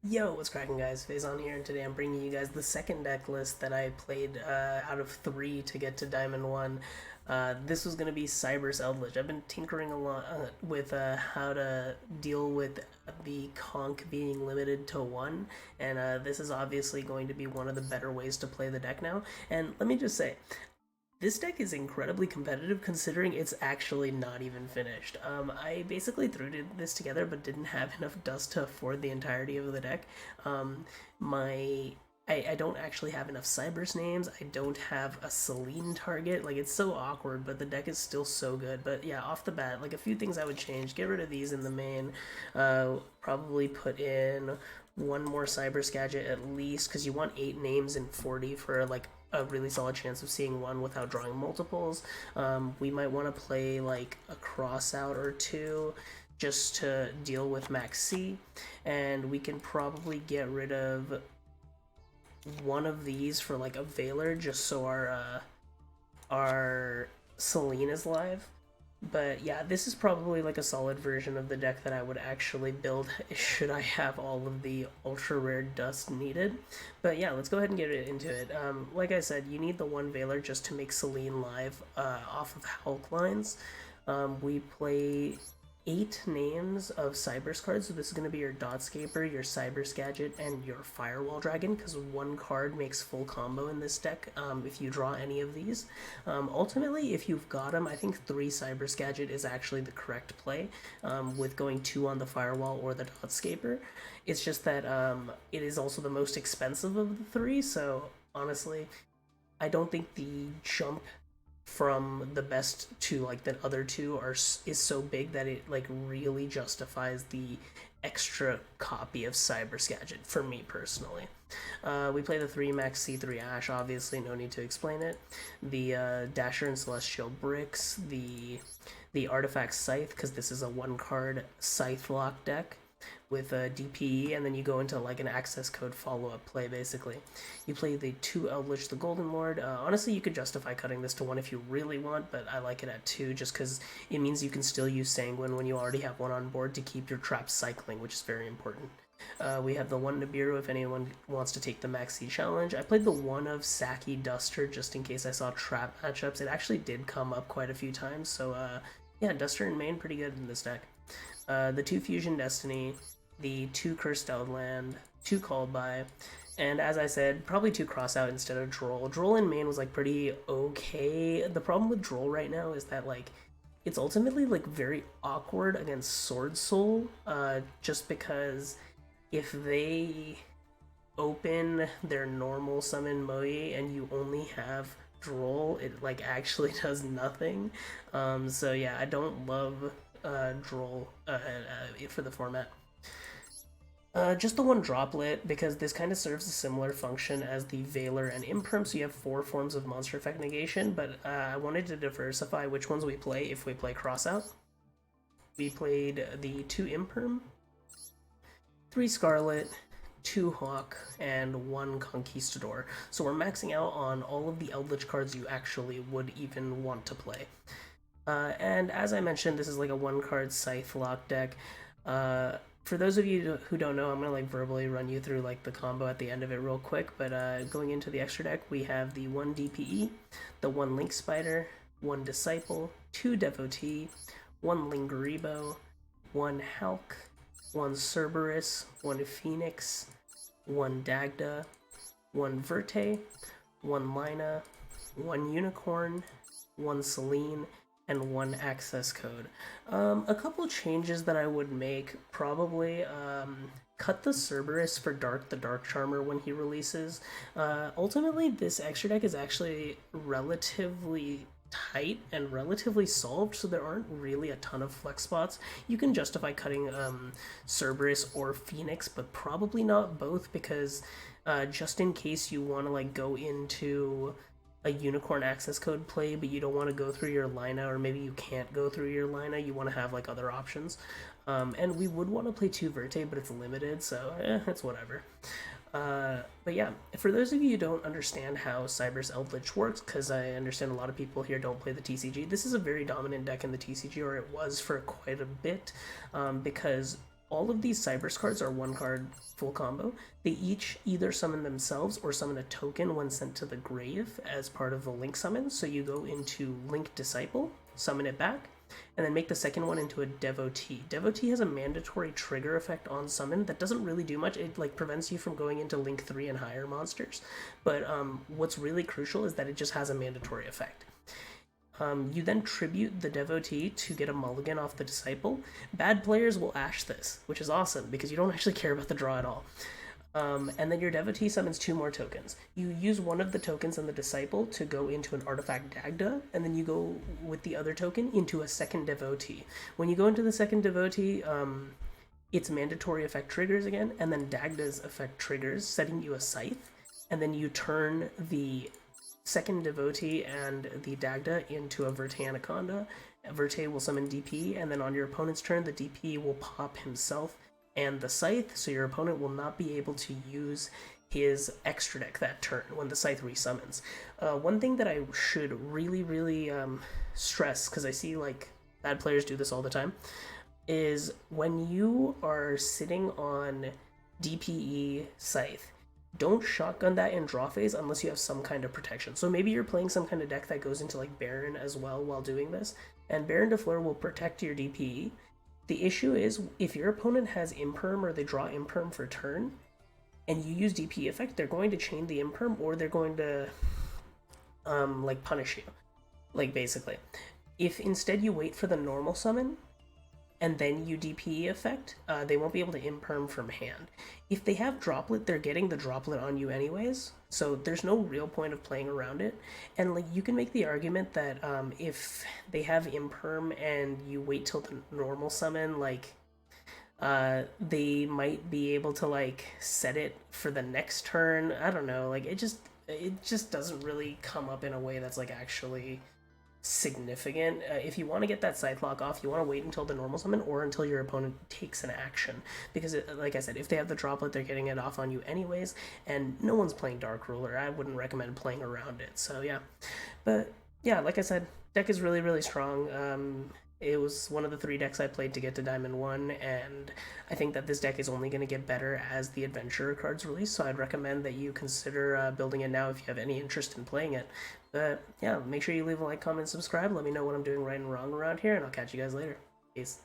Yo, what's cracking guys? Faison here, and today I'm bringing you guys the second deck list that I played out of three to get to Diamond 1. This was going to be CYBERSE Eldlich. I've been tinkering a lot with how to deal with the conch being limited to 1, and this is obviously going to be one of the better ways to play the deck now. And let me just say, this deck is incredibly competitive considering it's actually not even finished. I basically threw this together but didn't have enough dust to afford the entirety of the deck. My I don't actually have enough CYBERSE names. I don't have a Selene target. Like, it's so awkward, but the deck is still so good. But yeah, off the bat, like, a few things I would change. Get rid of these in the main. Probably put in one more CYBERSE gadget at least, because you want 8 names in 40 for, like, a really solid chance of seeing one without drawing multiples. We might want to play, like, a crossout or two just to deal with max C, and we can probably get rid of one of these for like a Veiler just so our Selene is live. But yeah, this is probably like a solid version of the deck that I would actually build should I have all of the ultra rare dust needed. But yeah, let's go ahead and get into it. Like I said, you need the one Veiler just to make Selene live off of Hulk lines. We play 8 names of CYBERSE cards, so this is going to be your Dotscaper, your CYBERSE Gadget, and your Firewall Dragon, because one card makes full combo in this deck if you draw any of these. Ultimately, if you've got them, I think 3 CYBERSE Gadget is actually the correct play, with going 2 on the Firewall or the Dotscaper. It's just that it is also the most expensive of the 3, so honestly, I don't think the jump from the best to like the other two is so big that it like really justifies the extra copy of CYBERSE Gadget for me personally. We play the 3 max C3 Ash, obviously, no need to explain it. The Dasher and Celestial Bricks, the Artifact Scythe, because this is a 1-card Scythe lock deck with a DPE, and then you go into like an access code follow-up play basically. You play the 2 Eldlich the Golden Lord. Honestly, you could justify cutting this to 1 if you really want, but I like it at 2 just because it means you can still use Sanguine when you already have 1 on board to keep your traps cycling, which is very important. We have the 1 Nibiru if anyone wants to take the Maxi challenge. I played the 1 of Saki Duster just in case I saw trap matchups. It actually did come up quite a few times, so yeah, Duster in main pretty good in this deck. The 2 Fusion Destiny, the 2 Cursed Outland, 2 Called By, and as I said, probably 2 Crossout instead of Droll. Droll in main was like pretty okay. The problem with Droll right now is that like it's ultimately like very awkward against Sword Soul, just because if they open their normal summon Moe and you only have Droll, it like actually does nothing. So yeah, I don't love Droll for the format. Just the 1 Droplet, because this kind of serves a similar function as the Veiler and Imperm, so you have 4 forms of monster effect negation, but I wanted to diversify which ones we play if we play Crossout. We played the 2 Imperm, 3 Scarlet, 2 Hawk, and 1 Conquistador. So we're maxing out on all of the Eldlich cards you actually would even want to play. And as I mentioned, this is like a 1-card Scythe lock deck. For those of you who don't know, I'm gonna like verbally run you through like the combo at the end of it real quick, but going into the extra deck, we have the 1 DPE, the 1 Link Spider, 1 Disciple, 2 Devotee, 1 Lingeribo, 1 Hulk, 1 Cerberus, 1 Phoenix, 1 Dagda, 1 Verte, 1 Lina, 1 Unicorn, 1 Selene, and 1 access code. A couple changes that I would make, probably cut the Cerberus for Dark the Dark Charmer when he releases. Ultimately, this extra deck is actually relatively tight and relatively solved, so there aren't really a ton of flex spots. You can justify cutting Cerberus or Phoenix, but probably not both, because just in case you want to like go into a Unicorn access code play, but you don't want to go through your Lina, or maybe you can't go through your Lina, you want to have like other options. And we would want to play 2 Verte, but it's limited, so it's whatever. But yeah, for those of you who don't understand how CYBERSE Eldlich works, because I understand a lot of people here don't play the TCG, this is a very dominant deck in the TCG, or it was for quite a bit, because all of these CYBERSE cards are one card full combo. They each either summon themselves or summon a token when sent to the grave as part of the Link summon. So you go into Link Disciple, summon it back, and then make the second one into a Devotee. Devotee has a mandatory trigger effect on summon that doesn't really do much. It like prevents you from going into Link 3 and higher monsters. But what's really crucial is that it just has a mandatory effect. You then tribute the Devotee to get a mulligan off the Disciple. Bad players will Ash this, which is awesome because you don't actually care about the draw at all. And then your Devotee summons 2 more tokens. You use one of the tokens in the Disciple to go into an Artifact Dagda, and then you go with the other token into a second Devotee. When you go into the second Devotee, its mandatory effect triggers again, and then Dagda's effect triggers, setting you a Scythe, and then you turn the second Devotee and the Dagda into a Verte Anaconda. Verte will summon DP, and then on your opponent's turn, the DP will pop himself and the Scythe, so your opponent will not be able to use his extra deck that turn when the Scythe resummons. One thing that I should really stress, because I see like bad players do this all the time, is when you are sitting on DPE Scythe, don't shotgun that in draw phase unless you have some kind of protection. So maybe you're playing some kind of deck that goes into like Baron as well while doing this, and Baron de Fleur will protect your DPE. The issue is if your opponent has Imperm or they draw Imperm for turn, and you use DPE effect, they're going to chain the Imperm or they're going to like punish you, like basically. If instead you wait for the normal summon, and then you DPE effect, they won't be able to Imperm from hand. If they have Droplet, they're getting the Droplet on you anyways, so there's no real point of playing around it. And like you can make the argument that if they have Imperm and you wait till the normal summon, like they might be able to like set it for the next turn. I don't know, like it just doesn't really come up in a way that's like actually significant. If you want to get that Scythe lock off, you want to wait until the normal summon or until your opponent takes an action, because like I said, if they have the Droplet, they're getting it off on you anyways, and no one's playing Dark Ruler. I wouldn't recommend playing around it. So yeah, but yeah, like I said, deck is really strong. It was one of the 3 decks I played to get to Diamond 1, and I think that this deck is only going to get better as the Adventurer cards release, so I'd recommend that you consider building it now if you have any interest in playing it. But yeah, make sure you leave a like, comment, subscribe, let me know what I'm doing right and wrong around here, and I'll catch you guys later. Peace.